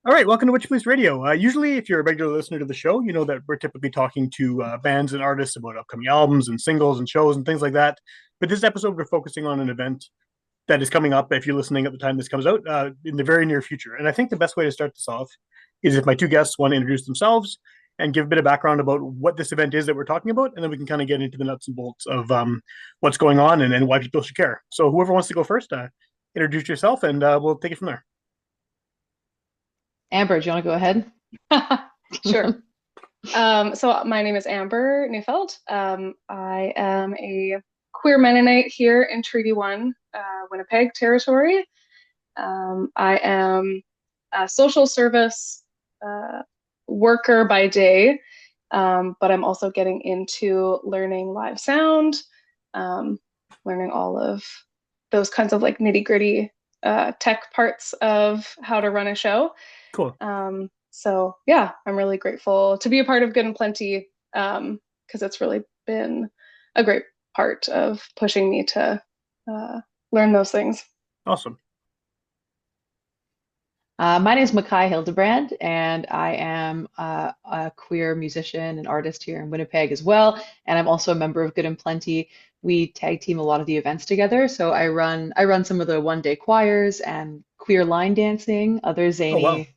All right, welcome to Witchpolice Radio. Usually, if you're a regular listener to the show, you know that we're typically talking to bands and artists about upcoming albums and singles and shows and things like that. But this episode, we're focusing on an event that is coming up, if you're listening at the time this comes out, in the very near future. And I think the best way to start this off is if my two guests want to introduce themselves and give a bit of background about what this event is that we're talking about, and then we can kind of get into the nuts and bolts of what's going on and why people should care. So, whoever wants to go first, introduce yourself, and we'll take it from there. Amber, do you want to go ahead? Sure. So my name is Amber Neufeld. I am a queer Mennonite here in Treaty One, Winnipeg territory. I am a social service worker by day, but I'm also getting into learning live sound, learning all of those kinds of like nitty-gritty tech parts of how to run a show. Cool. So yeah, I'm really grateful to be a part of Good and Plenty, because it's really been a great part of pushing me to learn those things. Awesome. My name is Mckye Hildebrand, and I am a queer musician and artist here in Winnipeg as well. And I'm also a member of Good and Plenty. We tag team a lot of the events together. So I run some of the one day choirs and queer line dancing, other Oh, wow. zany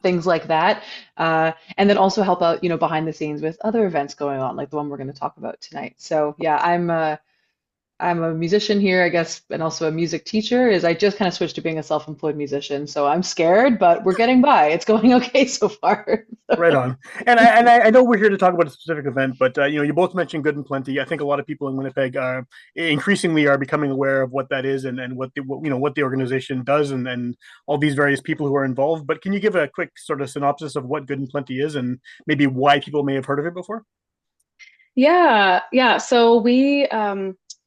things like that. And then also help out, behind the scenes with other events going on, like the one we're going to talk about tonight. So yeah, I'm a musician here, I guess, and also a music teacher. Is I just kind of switched to being a self-employed musician, so I'm scared, but we're getting by. It's going okay so far. Right on. And I know we're here to talk about a specific event, but you both mentioned Good and Plenty. I think a lot of people in Winnipeg increasingly are becoming aware of what that is and what the organization does and all these various people who are involved. But can you give a quick sort of synopsis of what Good and Plenty is and maybe why people may have heard of it before? Yeah. So we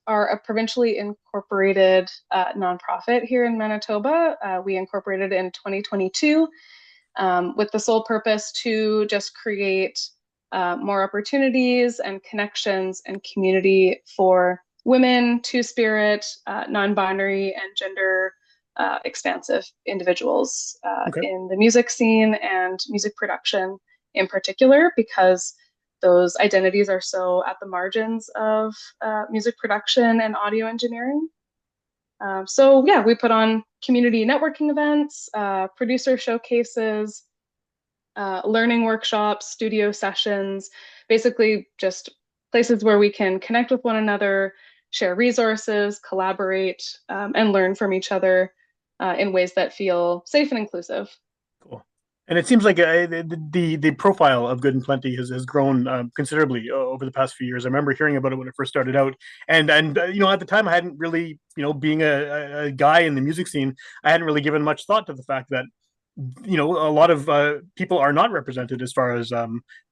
are a provincially incorporated nonprofit here in Manitoba. We incorporated in 2022 with the sole purpose to just create more opportunities and connections and community for women, two-spirit, non-binary, and gender expansive individuals Okay. in the music scene and music production in particular, because those identities are so at the margins of music production and audio engineering. So yeah, we put on community networking events, producer showcases, learning workshops, studio sessions, basically just places where we can connect with one another, share resources, collaborate, and learn from each other in ways that feel safe and inclusive. Cool. And it seems like the profile of Good and Plenty has grown considerably over the past few years. I remember hearing about it when it first started out, and at the time I hadn't really, being a guy in the music scene, I hadn't really given much thought to the fact that a lot of people are not represented as far as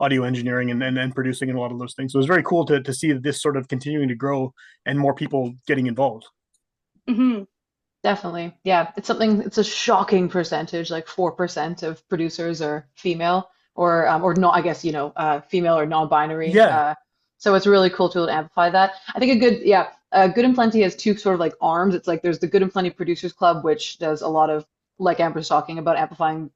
audio engineering and producing and a lot of those things. So it was very cool to see this sort of continuing to grow and more people getting involved. Mm-hmm. Definitely. Yeah, it's a shocking percentage, like 4% of producers are female or not, I guess, female or non-binary. Yeah. So it's really cool to be able to amplify that. I think Good and Plenty has two sort of like arms. It's like there's the Good and Plenty Producers Club, which does a lot of, like Amber's talking about, amplifying,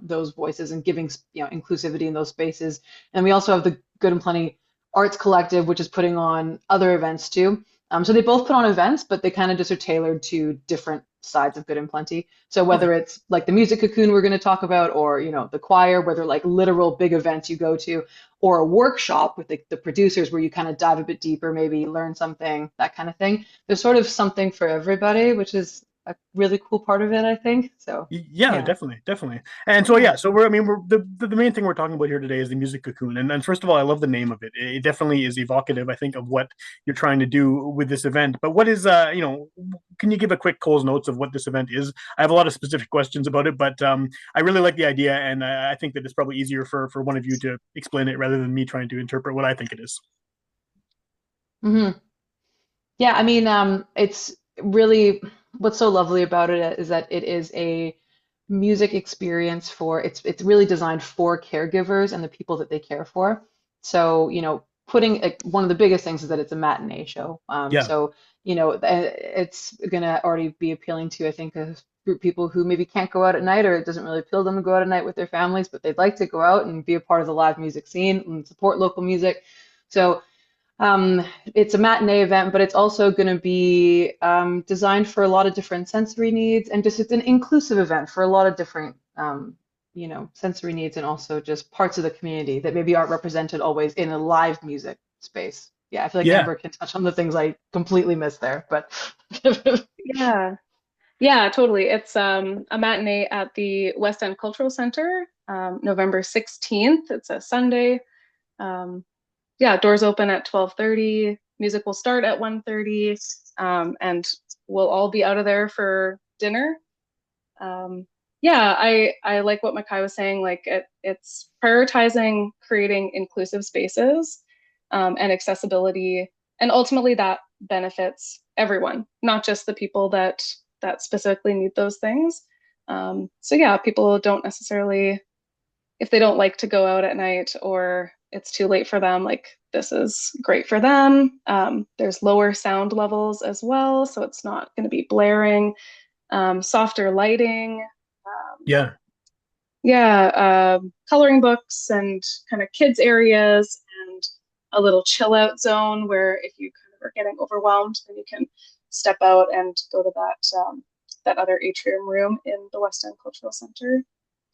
those voices and giving, inclusivity in those spaces. And we also have the Good and Plenty Arts Collective, which is putting on other events too. So they both put on events, but they kind of just are tailored to different sides of Good and Plenty. So Okay. whether it's like the music Cocoon we're going to talk about, or the choir, where they're like literal big events you go to, or a workshop with the producers where you kind of dive a bit deeper, maybe learn something, that kind of thing. There's sort of something for everybody, which is a really cool part of it, I think. So Yeah, yeah, definitely, definitely. And so yeah. yeah, so we're the main thing we're talking about here today is the music cocoon. And first of all, I love the name of it. It definitely is evocative, I think, of what you're trying to do with this event. But what is can you give a quick Cole's notes of what this event is? I have a lot of specific questions about it, but I really like the idea, and I think that it's probably easier for one of you to explain it rather than me trying to interpret what I think it is. hmm Yeah, I mean, it's really what's so lovely about it is that it is a music experience for it's really designed for caregivers and the people that they care for. So, putting one of the biggest things is that it's a matinee show. Yeah. So, it's gonna already be appealing to, I think, group people who maybe can't go out at night, or it doesn't really appeal them to go out at night with their families, but they'd like to go out and be a part of the live music scene and support local music. So it's a matinee event, but it's also going to be designed for a lot of different sensory needs, and just it's an inclusive event for a lot of different sensory needs, and also just parts of the community that maybe aren't represented always in a live music space. Yeah, I feel like Yeah. Amber can touch on the things I completely missed there, but Yeah. Yeah, totally. It's a matinee at the West End Cultural Center, November 16th. It's a Sunday. Um, yeah, doors open at 12:30. Music will start at 1:30, and we'll all be out of there for dinner. Yeah, I like what Mckye was saying. Like it's prioritizing creating inclusive spaces, and accessibility, and ultimately that benefits everyone, not just the people that specifically need those things. So yeah, people don't necessarily, if they don't like to go out at night or it's too late for them, like this is great for them. There's lower sound levels as well, so it's not going to be blaring. Softer lighting. Yeah. Yeah, coloring books and kind of kids areas, and a little chill out zone where if you kind of are getting overwhelmed, then you can step out and go to that other atrium room in the West End Cultural Center.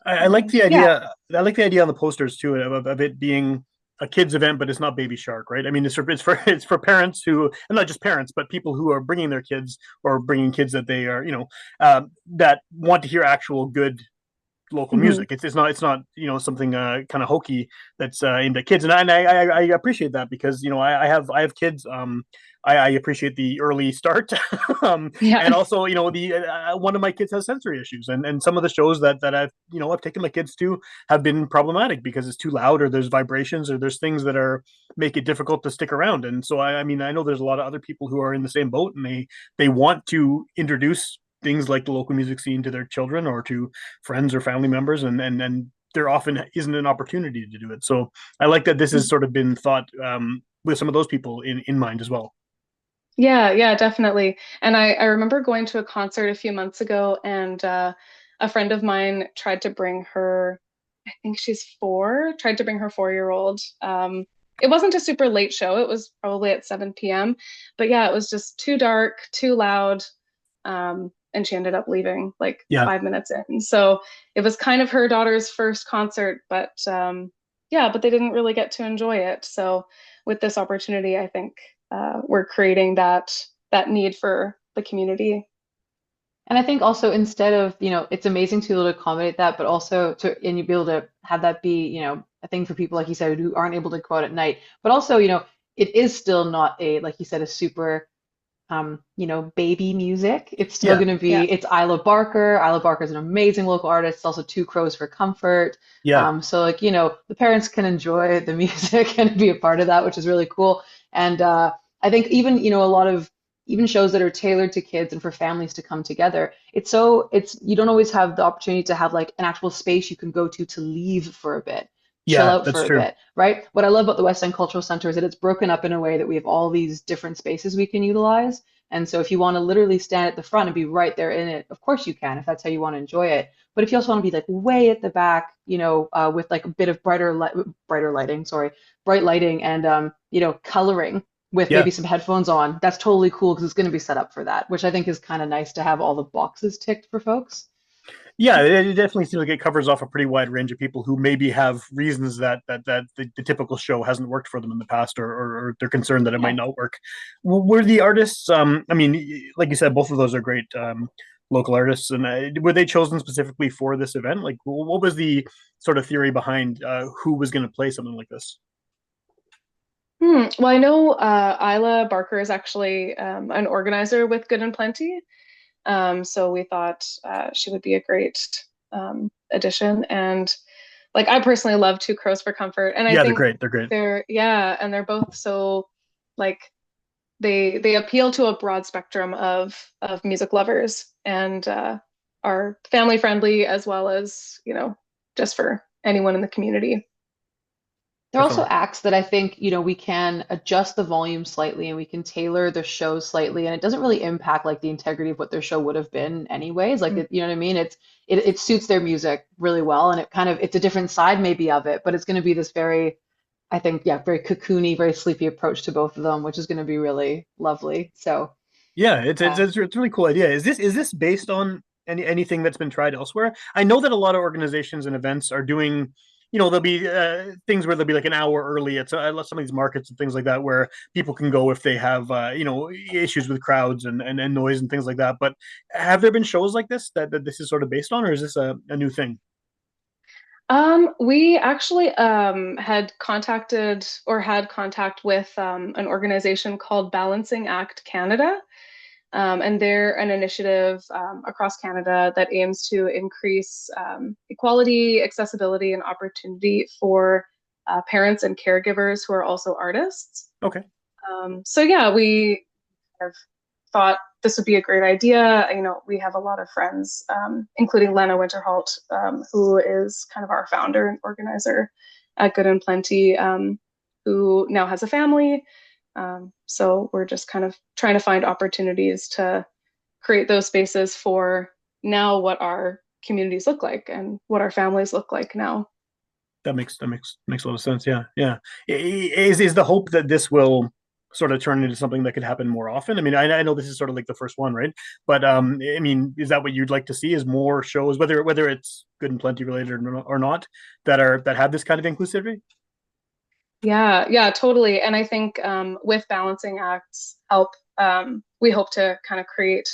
I like And the yeah, idea. I like the idea on the posters too of it being a kids event, but it's not Baby Shark, right? I mean, it's for parents who, and not just parents, but people who are bringing their kids or bringing kids that they are, that want to hear actual good local mhm. music. It's not something kind of hokey that's aimed at kids, and I appreciate that because I have kids. I appreciate the early start, and Yeah, also the one of my kids has sensory issues, and some of the shows that I've taken my kids to have been problematic because it's too loud or there's vibrations or there's things that are make it difficult to stick around. And so I mean I know there's a lot of other people who are in the same boat and they want to introduce things like the local music scene to their children or to friends or family members, and there often isn't an opportunity to do it. So I like that this has sort of been thought with some of those people in mind as well. yeah, definitely. And I remember going to a concert a few months ago, and a friend of mine tried to bring her, I think she's 4, tried to bring her 4-year-old. It wasn't a super late show. It was probably at 7 p.m. But yeah, it was just too dark, too loud. And she ended up leaving like Yeah. 5 minutes in. So it was kind of her daughter's first concert, but yeah, but they didn't really get to enjoy it. So with this opportunity, I think we're creating that need for the community. and I think also instead of, it's amazing to be able to accommodate that, but also and you be able to have that be, a thing for people, like you said, who aren't able to go out at night. But also, it is still not like you said, a super, baby music. It's still Yeah. going to Yeah. be, it's Isla Barker. Isla Barker is an amazing local artist. It's also Two Crows for Comfort. Yeah. So like, the parents can enjoy the music and be a part of that, which is really cool. And I think even, a lot of even shows that are tailored to kids and for families to come together, you don't always have the opportunity to have like an actual space you can go to leave for a bit, chill Yeah, out that's for a true. bit, right? What I love about the West End Cultural Center is that it's broken up in a way that we have all these different spaces we can utilize. And so if you want to literally stand at the front and be right there in it, of course you can, if that's how you want to enjoy it. But if you also want to be like way at the back, with like a bit of brighter lighting, sorry, bright lighting and coloring with Yeah. maybe some headphones on, that's totally cool because it's going to be set up for that, which I think is kind of nice to have all the boxes ticked for folks. Yeah, it definitely seems like it covers off a pretty wide range of people who maybe have reasons that the typical show hasn't worked for them in the past, or they're concerned that it might Yeah. not work. Were the artists? I mean, like you said, both of those are great local artists, and were they chosen specifically for this event? Like, what was the sort of theory behind who was going to play something like this? Well, I know Isla Barker is actually an organizer with Good and Plenty. So we thought she would be a great addition. And like I personally love Two Crows for Comfort. And I Yeah, they're think great. They're great. yeah, and they're both so like they appeal to a broad spectrum of music lovers, and are family friendly as well as, just for anyone in the community. There are also definitely. acts that I think, we can adjust the volume slightly and we can tailor the show slightly, and it doesn't really impact like the integrity of what their show would have been anyways. Like Mm. you know what I mean? It suits their music really well, and it's a different side maybe of it, but it's going to be this very, I think, yeah, very cocoony, very sleepy approach to both of them, which is going to be really lovely. So, Yeah, it's yeah. it's a really cool idea. Is this based on anything that's been tried elsewhere? I know that a lot of organizations and events are doing, there'll be things where they'll be like an hour early at some of these markets and things like that, where people can go if they have issues with crowds and noise and things like that. But have there been shows like this that this is sort of based on, or is this a new thing? We actually had contact with an organization called Balancing Act Canada. And they're an initiative across Canada that aims to increase equality, accessibility, and opportunity for parents and caregivers who are also artists. Okay. So yeah, we have thought this would be a great idea. We have a lot of friends, including Lena Winterholt, who is kind of our founder and organizer at Good and Plenty, who now has a family. So we're just kind of trying to find opportunities to create those spaces for now what our communities look like and what our families look like now. That makes a lot of sense. Yeah, yeah. Is the hope that this will sort of turn into something that could happen more often? I mean, I know this is sort of like the first one, right? But I mean, is that what you'd like to see? Is more shows, whether it's Good and Plenty related or not, that have this kind of inclusivity? Yeah, yeah, totally. And I think with balancing acts help, we hope to kind of create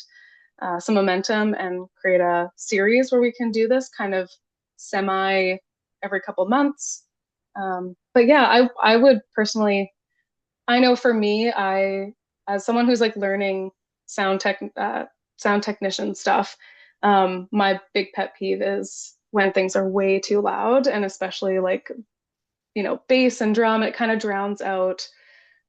some momentum and create a series where we can do this kind of semi every couple months. But yeah, I would personally, I know for me, as someone who's like learning sound tech, sound technician stuff, my big pet peeve is when things are way too loud, and especially like, bass and drum, it kind of drowns out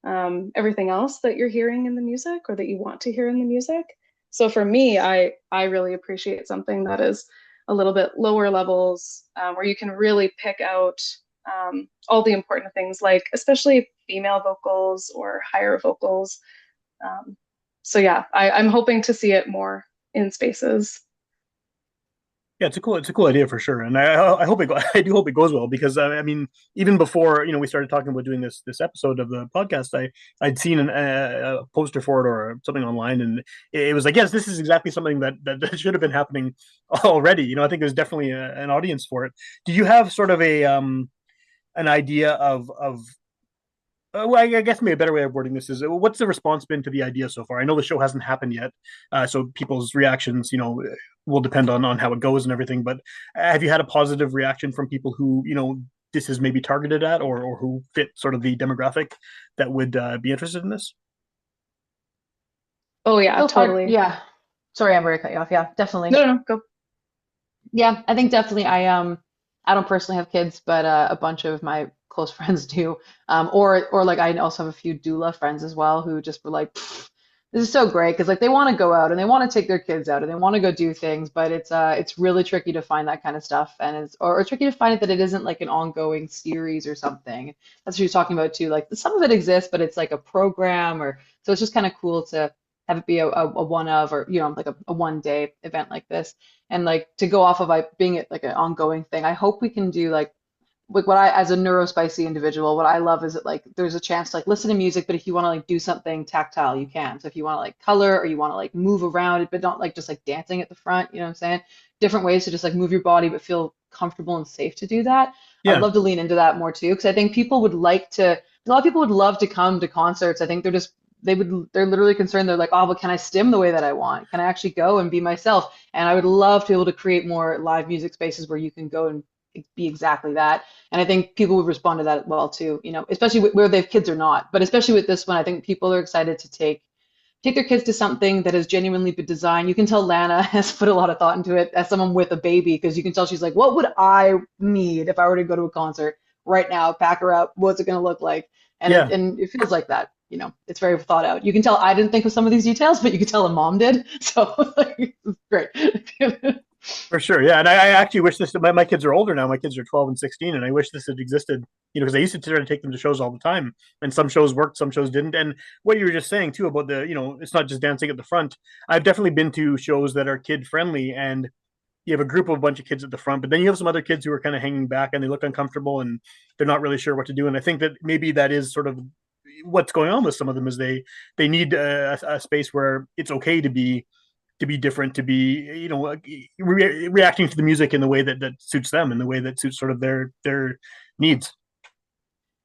everything else that you're hearing in the music or that you want to hear in the music. So for me, I really appreciate something that is a little bit lower levels, where you can really pick out all the important things, like especially female vocals or higher vocals. Um, so yeah, I'm hoping to see it more in spaces. Yeah, it's a cool idea for sure, and I hope I do hope it goes well because I mean, even before we started talking about doing this episode of the podcast, I'd seen a poster for it or something online, and it was like, yes, this is exactly something that should have been happening already. I think there's definitely an audience for it. Do you have sort of a an idea of well, I guess maybe a better way of wording this is what's the response been to the idea so far? I know the show hasn't happened yet, so people's reactions, will depend on how it goes and everything. But have you had a positive reaction from people who, this is maybe targeted at, or who fit sort of the demographic that would be interested in this? Oh yeah, So far, totally. yeah. Sorry, Amber, I cut you off. Yeah, definitely. No, no, go. Yeah, I think definitely I don't personally have kids, but a bunch of my close friends do. Or like I also have a few doula friends as well who just were like, "Pfft, this is so great," because like they want to go out and they want to take their kids out and they want to go do things, but it's really tricky to find that kind of stuff, and or tricky to find it that it isn't like an ongoing series or something. That's what she was talking about too. Like some of it exists, but it's like a program, or so it's just kind of cool to have it be a one of, or like a 1 day event like this, and like to go off of like being it like an ongoing thing. I hope we can do like what I, as a neurospicy individual, what I love is that like there's a chance to like listen to music, but if you want to like do something tactile, you can. So if you want to like color or you want to like move around it, but not like just like dancing at the front, you know what I'm saying? Different ways to just like move your body, but feel comfortable and safe to do that. I'd Yeah, love to lean into that more too, because I think people would like to, a lot of people would love to come to concerts. I think they're literally concerned. They're like, oh, but can I stim the way that I want? Can I actually go and be myself? And I would love to be able to create more live music spaces where you can go and be exactly that. And I think people would respond to that well too, especially where they have kids or not. But especially with this one, I think people are excited to take their kids to something that has genuinely been designed. You can tell Lana has put a lot of thought into it as someone with a baby, because you can tell she's like, what would I need if I were to go to a concert right now? Pack her up. What's it going to look like? And yeah. it feels like that. It's very thought out. You can tell I didn't think of some of these details, but you can tell a mom did. So like, it's great. For sure, yeah. And I actually wish this. My kids are older now. My kids are 12 and 16, and I wish this had existed. Because I used to try to take them to shows all the time, and some shows worked, some shows didn't. And what you were just saying too about it's not just dancing at the front. I've definitely been to shows that are kid friendly, and you have a group of a bunch of kids at the front, but then you have some other kids who are kind of hanging back and they look uncomfortable and they're not really sure what to do. And I think that maybe that is sort of what's going on with some of them is they need a space where it's okay to be different, to be reacting to the music in the way that suits them, in the way that suits sort of their needs.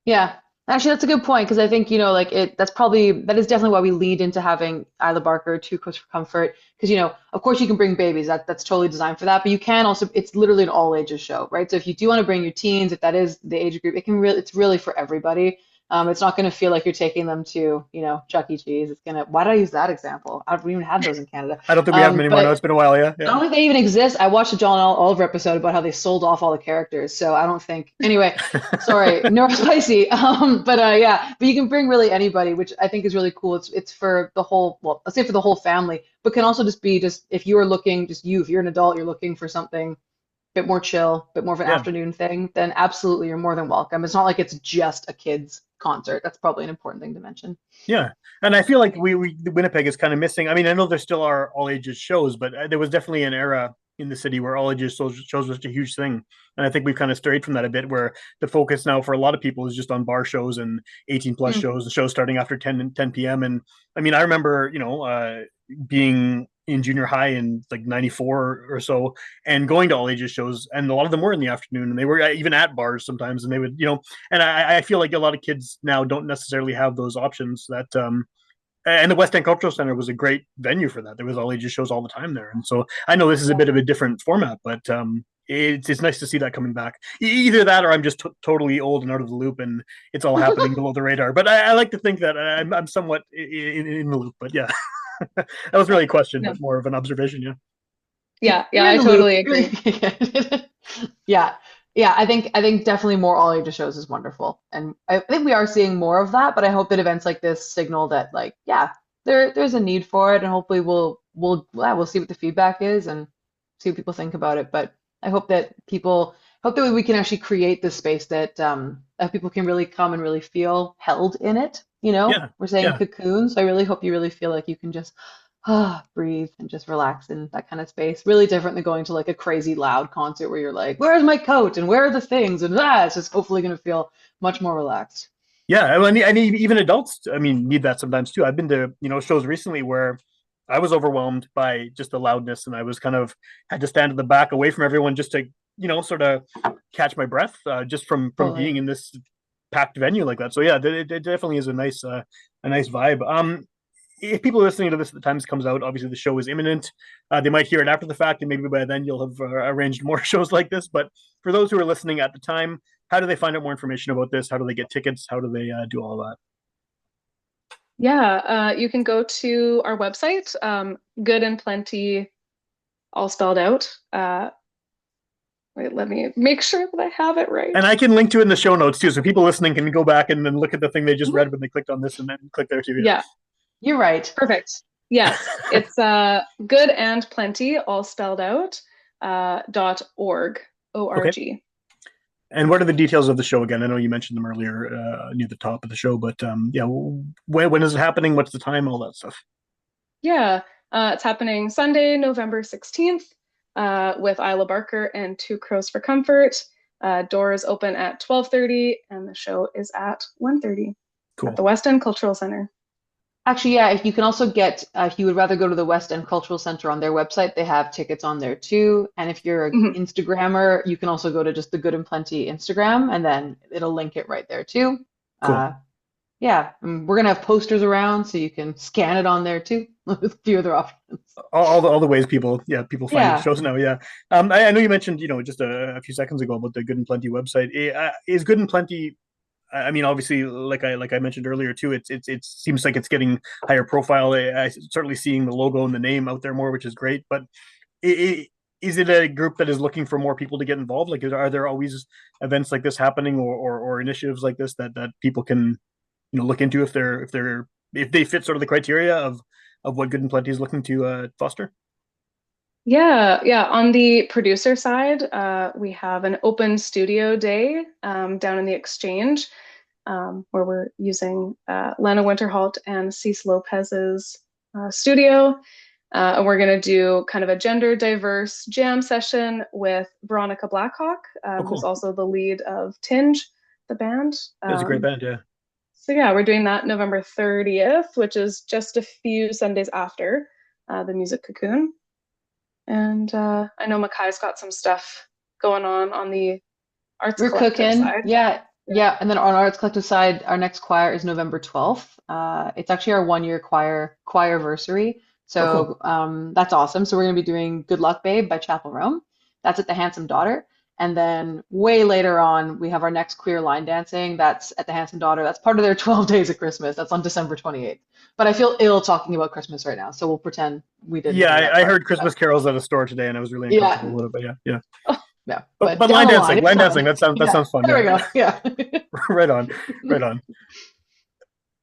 Yeah, actually, that's a good point because I think, like that is definitely why we lead into having Isla Barker, Two Crows for Comfort. Because, of course you can bring babies, that's totally designed for that, but you can also, it's literally an all ages show, right? So if you do want to bring your teens, if that is the age group, it's really for everybody. It's not going to feel like you're taking them to, Chuck E. Cheese. Why did I use that example? I don't even have those in Canada. I don't think we have them anymore. No, But it's been a while. Yeah, I don't yeah. think they even exist. I watched a John Oliver episode about how they sold off all the characters, so I don't think. Anyway, sorry, no spicy. Yeah, but you can bring really anybody, which I think is really cool. It's for the whole, well, let's say for the whole family, but can also just be just if you are looking, just if you're an adult, you're looking for something a bit more chill, a bit more of an Yeah. afternoon thing, then absolutely you're more than welcome. It's not like it's just a kids concert. That's probably an important thing to mention. Yeah, and I feel like Winnipeg is kind of missing. I mean, I know there still are all ages shows, but there was definitely an era in the city where all ages shows was a huge thing, and I think we've kind of strayed from that a bit. Where the focus now for a lot of people is just on bar shows and 18 plus Mm. shows, and shows starting after 10 p.m. And I mean, I remember being in junior high in like '94 or so, and going to all ages shows, and a lot of them were in the afternoon, and they were even at bars sometimes, and they would and I feel like a lot of kids now don't necessarily have those options that and the West End Cultural Center was a great venue for that. There was all ages shows all the time there. And so I know this is a bit of a different format, but it's nice to see that coming back. Either that or I'm just totally old and out of the loop and it's all happening below the radar. But I like to think that I'm somewhat in the loop. But yeah, that was really a question, Yeah, but more of an observation. Yeah. yeah, You're in I the loop. totally agree. Yeah. Yeah, I think definitely more all ages shows is wonderful. And I think we are seeing more of that, but I hope that events like this signal that like, yeah, there's a need for it and hopefully we'll see what the feedback is and see what people think about it. But I hope that we can actually create this space that people can really come and really feel held in it. Yeah. We're saying Yeah. cocoon, so I really hope you really feel like you can just breathe and just relax in that kind of space. Really different than going to like a crazy loud concert where you're like, where's my coat and where are the things? And it's just hopefully going to feel much more relaxed. Yeah, I mean, even adults, I mean, need that sometimes too. I've been to shows recently where I was overwhelmed by just the loudness, and I was kind of had to stand at the back, away from everyone, just to sort of catch my breath, just from Totally. being in this packed venue like that. So yeah, it definitely is a nice vibe. If people are listening to this at the time this comes out, obviously the show is imminent. They might hear it after the fact, and maybe by then you'll have arranged more shows like this. But for those who are listening at the time, how do they find out more information about this? How do they get tickets? How do they do all of that? Yeah, you can go to our website, Good and Plenty, all spelled out. Wait, let me make sure that I have it right. And I can link to it in the show notes too, so people listening can go back and then look at the thing they just Mhm. read when they clicked on this, and then click there too. Yeah. Yeah, You're right. perfect. Yes, it's Good and Plenty, all spelled out, .org, Okay. O-R-G. And what are the details of the show again? I know you mentioned them earlier near the top of the show, but yeah, when is it happening? What's the time? All that stuff. Yeah, it's happening Sunday, November 16th, with Isla Barker and Two Crows for Comfort. Doors open at 12:30 and the show is at 1:30 at the Cool. West End Cultural Center. Actually, yeah, if you can also get, if you would rather go to the West End Cultural Center on their website, they have tickets on there too. And if you're an Mhm. Instagrammer, you can also go to just the Good and Plenty Instagram, and then it'll link it right there too. Cool. Uh, yeah, and we're gonna have posters around so you can scan it on there too, with a few other options. All the ways people find Yeah. shows now. Yeah. I know you mentioned just a few seconds ago about the Good and Plenty website. Is Good and Plenty? I mean, obviously, like I mentioned earlier too, it seems like it's getting higher profile. I certainly seeing the logo and the name out there more, which is great. But is it a group that is looking for more people to get involved? Like, are there always events like this happening, or initiatives like this that people can look into if they fit sort of the criteria of what Good and Plenty is looking to foster? Yeah. On the producer side, we have an open studio day down in the Exchange, where we're using Lana Winterholt and Cease Lopez's studio. And we're going to do kind of a gender diverse jam session with Veronica Blackhawk, Oh, who's cool. also the lead of Tinge, the band. That's a great band, yeah. So yeah, we're doing that November 30th, which is just a few Sundays after the music Cocoon. And I know Mckye's got some stuff going on the arts We're collective cooking. side. Yeah. And then on our Arts Collective side, our next choir is November 12th. It's actually our 1 year choirversary. Oh, cool. So that's awesome. So we're going to be doing Good Luck Babe by Chapel Rome. That's at the Handsome Daughter. And then way later on, we have our next queer line dancing. That's at the Handsome Daughter. That's part of their 12 Days of Christmas. That's on December 28th. But I feel ill talking about Christmas right now. So we'll pretend we didn't Yeah, hear that I part. heard Christmas carols at a store today, and I was really Yeah. uncomfortable with it. But yeah. Yeah. But But down the line, it's line coming. dancing. That sounds Yeah. fun. There we Yeah, go. Yeah. right on, right on.